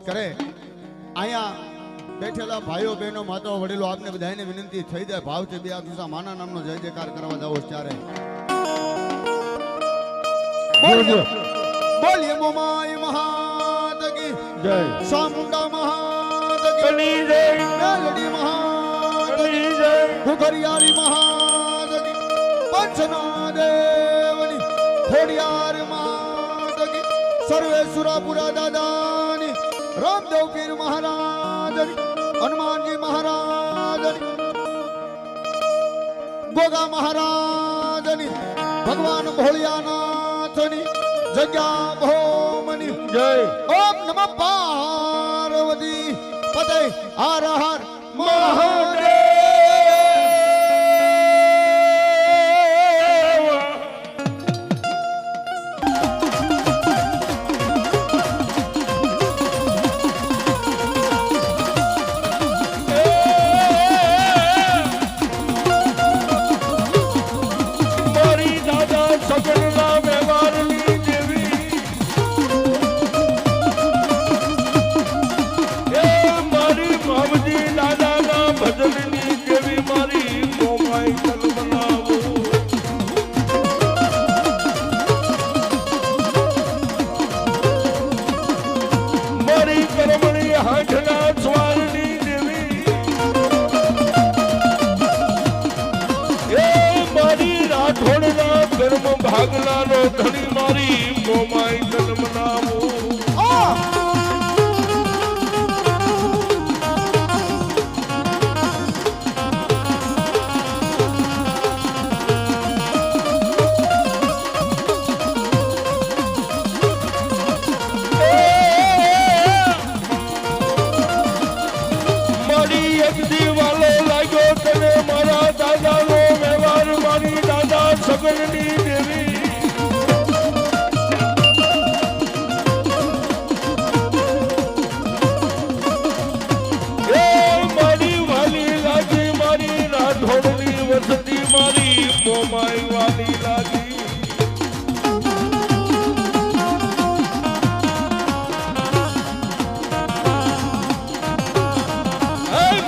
કરે અહીંયા બેઠેલા ભાઈઓ બહેનો માતાઓ વડીલો આપને બધાને વિનંતી થઈ જાય ભાવથી બે આતુષા માના નામનો જય જયકાર કરવા જાવ ત્યારે બોલીએ મોમાઈ મહાદ કી જય સામુંડા મહાદ કી જય મેલડી મહાદ કી જય ઘુઘરિયાળી મહાદ કી પંચના દેવની ખોડિયાર મહાદ કી સર્વેશ્વરાપુરા દાદાની रामदेव पीर महाराज हनुमान जी महाराज गोगा महाराज भगवान भोलियानाथ जग्या भोमनी જય ओम नमः पार्वती पते हर हर महादेव ભાગલા નો ધણી મારી મોમાઈ જન્મ નામો મારી એક દીવાલો લાગ્યો તને મારા દાદા નો વ્યવહાર મારી દાદા સગનની દેવી વસતી મારી મોમાઈ વાલી લાગી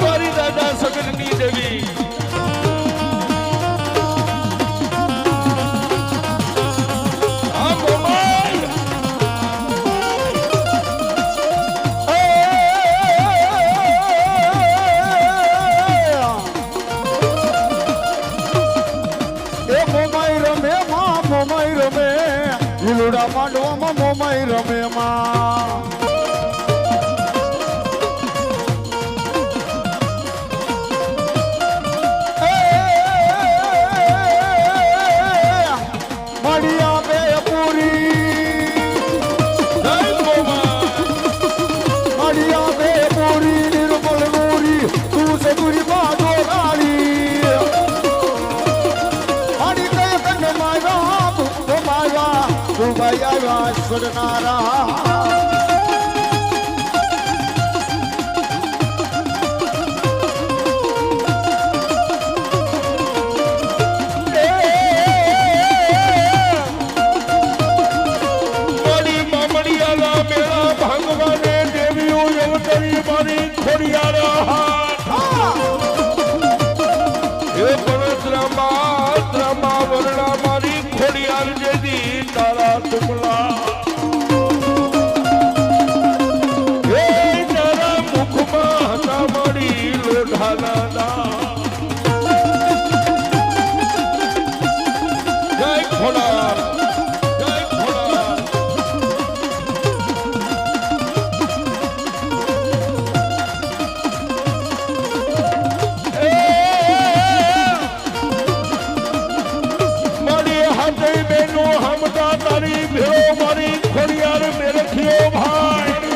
મારી દાદા સગનની દેવી લીલુડા માંડવામાં મોમાઈ રમે માં મળ્યા બે પૂરી મળ્યા બે પૂરી નિર્મલ પૂરી તું સગુરી માં દોરાડી મારી કઈ કને મારા માયા છોડનારા મારી મામડિયાલા મેળા ભાંગવાને દેવીઓ અવતરી મારી ખોડિયારા હે દ્રમા વરણા મારી ખોડિયાર જેદી તારા તુમલા હે તારા મુખમાં હતા મારી લોઢાના જય ખોડા જય ખોડા તારી ભેળો મારી ખોડિયાર મેરખ્યો ભાઈ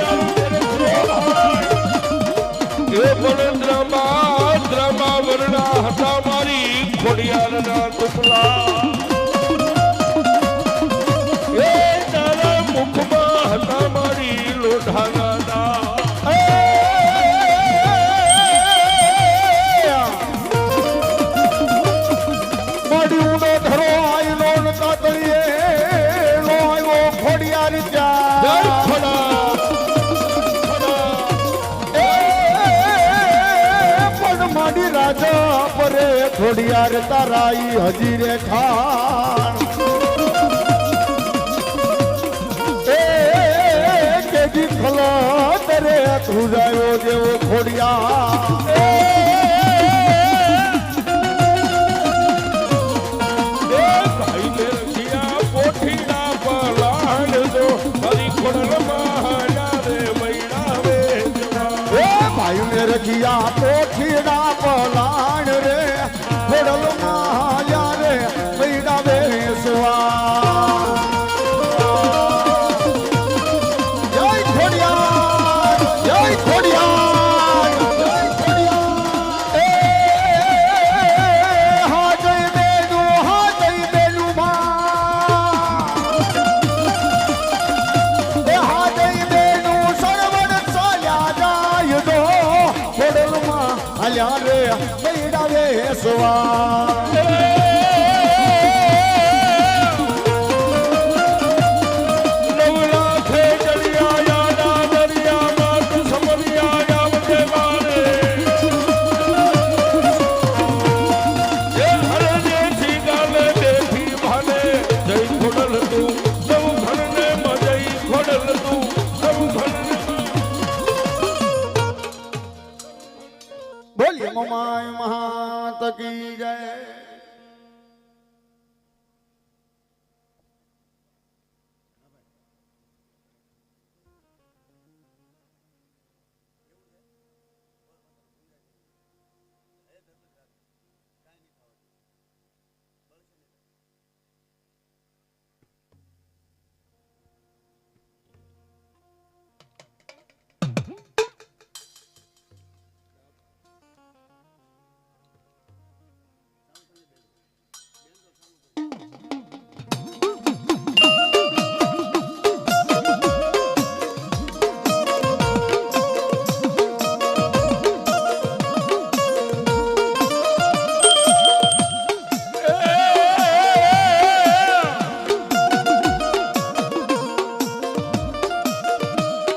એ પણ દ્રમા વરણા હતા મારી ખોડિયારના ટુકડા એ તારા મુખમાં હતા મારી લોઢાના મારી ઊંડો ધરો આયલો નતા તળીએ ખોડિયાર જા જય ખોડા ખોડા ખોડિયાર તારા ઈ હજી રે ઠાણ એ કેદી ખલા તરે તું જાયો દેવો ખોડિયાર ભાઈ ને રખિયા પોઠીના પલાણ દો મારી ખોડલ મહાયા રે મૈડા વેચવા એ ભાઈ ને રખિયા પોઠીના પલાણ રે ખોડલ મહાયા રે મૈડા વેચવા જય ખોડિયાર જય ખોડિયાર જય ખોડિયાર એ હા જય બેનું માં એ હા જય બેનું સરવણ ચાલ્યા જાય દો ખોડલમાં હાલ્યા રે મૈડા વેસવા બોલીએ મમાય મહાત કી જય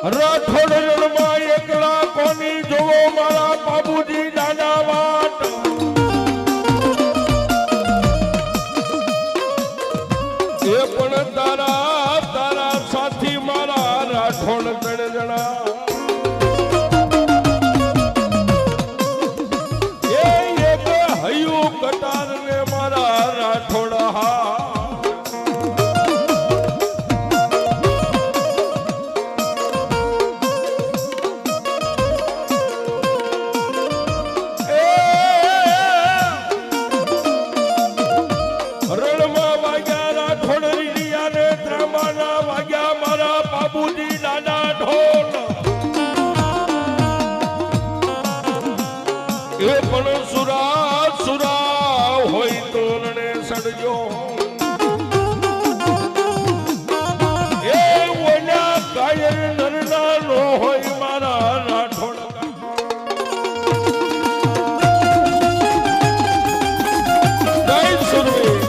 રાઠોડ રણમાં એકલા કોની જોવો મારા બાબુજી દાદા વાટ એ પણ તારા સાથી મારા રાઠોડ ત્રણ જણા એ એક હૈયું કટાર ને મારા રાઠોડ હા બાબુજી દાદા ઢોલ એ પણ સુરા હોય તો રણે સડજો એ ઓલા કાયર નરના નો હોય મારા રાઠોડ જય સુરવી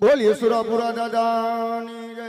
બોલીએ સુરાપુરા દાદાની જય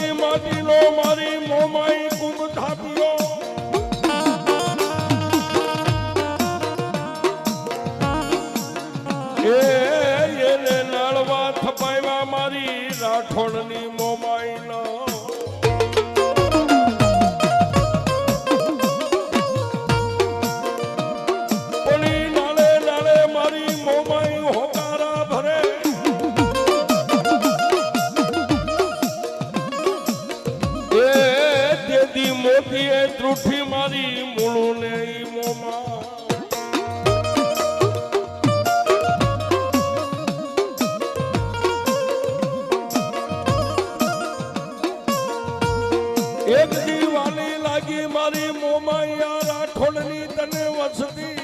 બધી માટીનો મારી મોમાઈ કુંભ થાપ્યો એને નાળવા થપાવ્યા મારી રાઠોડની મોમાઈનો પડી નાળે નાળે મારી મોમાઈ હોકારા ભરે દેદી મોતીએ ત્રુઠી મારી મૂળું ને ઈ મોમા એક દીવાની લાગી મારી મોમાયા રાઠોડની તને વસતી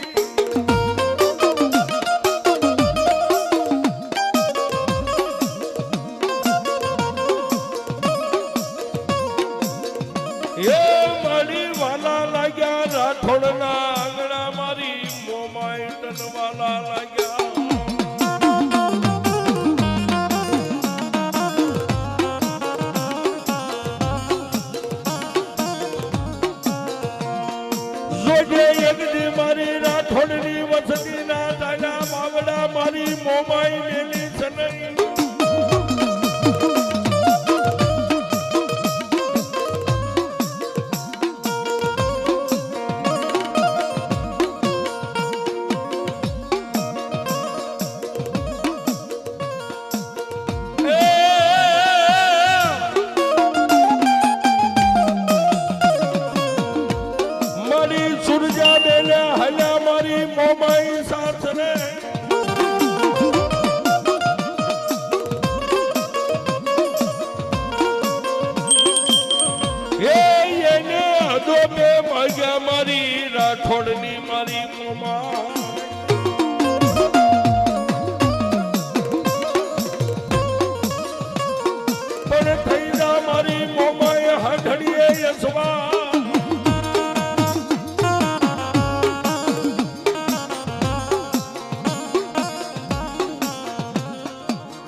એ મારી વાલા લાગ્યા રાઠોડના આંગણા મારી મોમાઈ તન વાલા લાગ્યા મારી રાઠોડની વસતીના દાદા બાવડા મારી મોમાઈ મેલી સનઈ મોમાઈ સાસરે એને અદોબે ભાગ્યા મારી રાઠોડની મારી મોમા પણ થઈ જા મારી મોમાએ હાથડીએ યસવા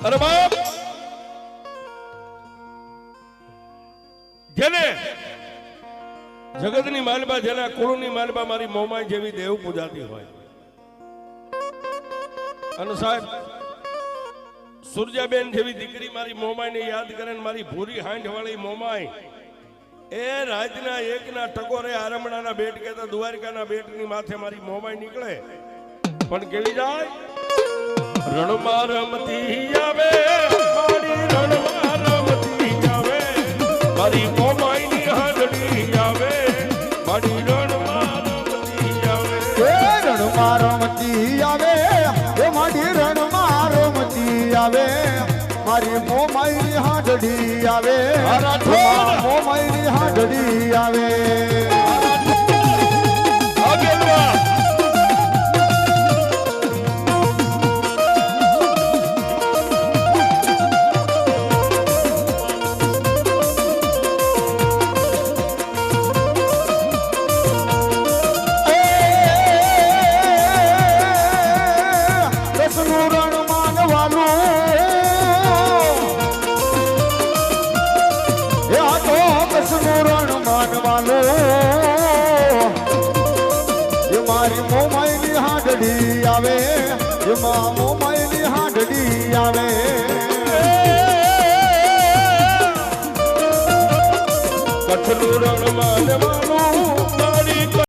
અરે બાપ જેને જગતની માલબા જેના કુળની માલબા મારી મોમાઈ જેવી દેવ પૂજાતી હોય અને સાહેબ સુરજાબેન જેવી દીકરી મારી મોમાઈને યાદ કરે ને મારી ભૂરી હાંઠ વાળી મોમાઈ એ રાતના એકના ટકોરે આરમણાના બેટ કહેતા દ્વારકાના બેટની માથે મારી મોમાઈ નીકળે પણ કેવી જાય રણમાં રમતી આવે મારી રણમાં રમતી આવે મારી મોમાઈની હાજરી આવે મારી રણમાં રમતી આવે રણમાં રમતી આવે એ મારી રણમાં રમતી આવે મારી મોમાઈની હાજરી આવે મોમાઈની હાજરી આવે મારી મોમાઈની હાડડી આવે એમાં મોમાઈની હાડડી આવે કચ્છનું રણમાં